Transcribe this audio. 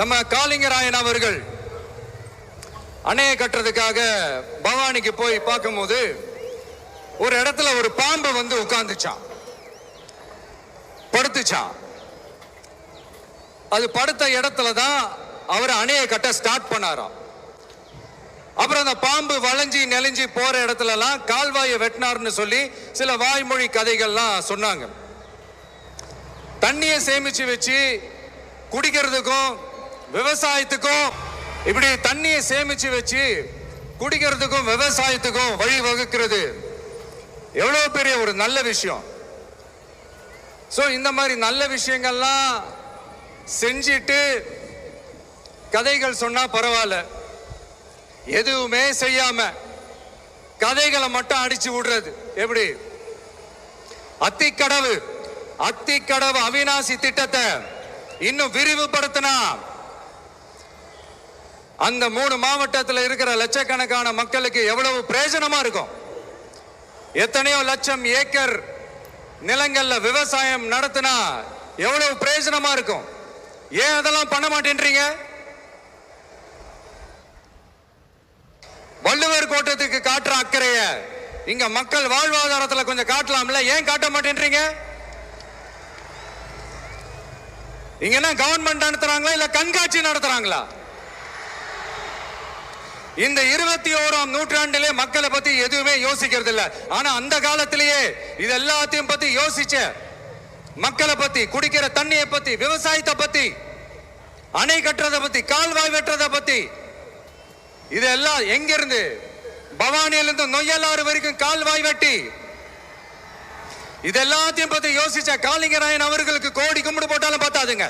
நம்ம காளிங்கராயன் அவர்கள் அணையை கட்டுறதுக்காக பவானிக்கு போய் பார்க்கும்போது ஒரு இடத்துல ஒரு பாம்பு வந்து உட்கார்ந்துச்சான், படுத்துச்சான். அது படுத்த இடத்துல தான் அவர் அணையை கட்ட ஸ்டார்ட் பண்ணாராம். அப்புறம் அந்த பாம்பு வளைஞ்சி நெளிஞ்சி போற இடத்துல எல்லாம் கால்வாயை வெட்டினார்னு சொல்லி சில வாய்மொழி கதைகள்லாம் சொன்னாங்க. தண்ணியை சேமிச்சு வச்சு குடிக்கிறதுக்கும் விவசாயத்துக்கும், இப்படி தண்ணியை சேமிச்சு வச்சு குடிக்கிறதுக்கும் விவசாயத்துக்கும் வழி வகுக்கிறது எவ்வளவு பெரிய ஒரு நல்ல விஷயம். சோ இந்த மாதிரி நல்ல விஷயங்கள்லாம் செஞ்சிட்டு கதைகள் சொன்னா பரவாயில்ல, எதுவுமே செய்யாம கதைகளை மட்டும் அடிச்சு விடுறது எப்படி? அத்திக்கடவு அவிநாசி திட்டத்தை இன்னும் விரிவுபடுத்தினா அந்த 3 மாவட்டத்தில் இருக்கிற லட்சக்கணக்கான மக்களுக்கு எவ்வளவு பிரயோஜனமா இருக்கும். எத்தனையோ லட்சம் ஏக்கர் நிலங்கள்ல விவசாயம் நடத்தினா எவ்வளவு பிரயோஜனமா இருக்கும். ஏன் அதெல்லாம் பண்ண மாட்டேன்றீங்க? வள்ளுவர் கோட்டத்துக்கு காட்டுற அக்கறைய இங்க மக்கள் வாழ்வாதாரத்துல கொஞ்சம் காட்டலாம்ல, ஏன் காட்ட மாட்டேன்றீங்க? இங்க என்ன கவர்மெண்ட் நடத்துறாங்களா இல்ல கண்காட்சி நடத்துறாங்களா? இந்த 21ஆம் நூற்றாண்டிலே மக்களை பத்தி எதுவுமே யோசிக்கிறது இல்ல. ஆனா அந்த காலத்திலேயே இது எல்லாத்தையும் பத்தி யோசிச்ச, மக்களை பத்தி, குடிக்கிற தண்ணியை பத்தி, விவசாயத்தை பத்தி, அணை கட்டுறதை பத்தி, கால்வாய் வெட்டுறதை பத்தி, இதெல்லாம் எங்க இருந்து? பவானியிலிருந்து நொய்யலாறு வரைக்கும் கால்வாய் வெட்டி இதெல்லாத்தையும் பத்தி யோசிச்ச காளிங்கராயன் அவர்களுக்கு கோடி கும்பிடு போட்டாலும் பார்த்தாதுங்க.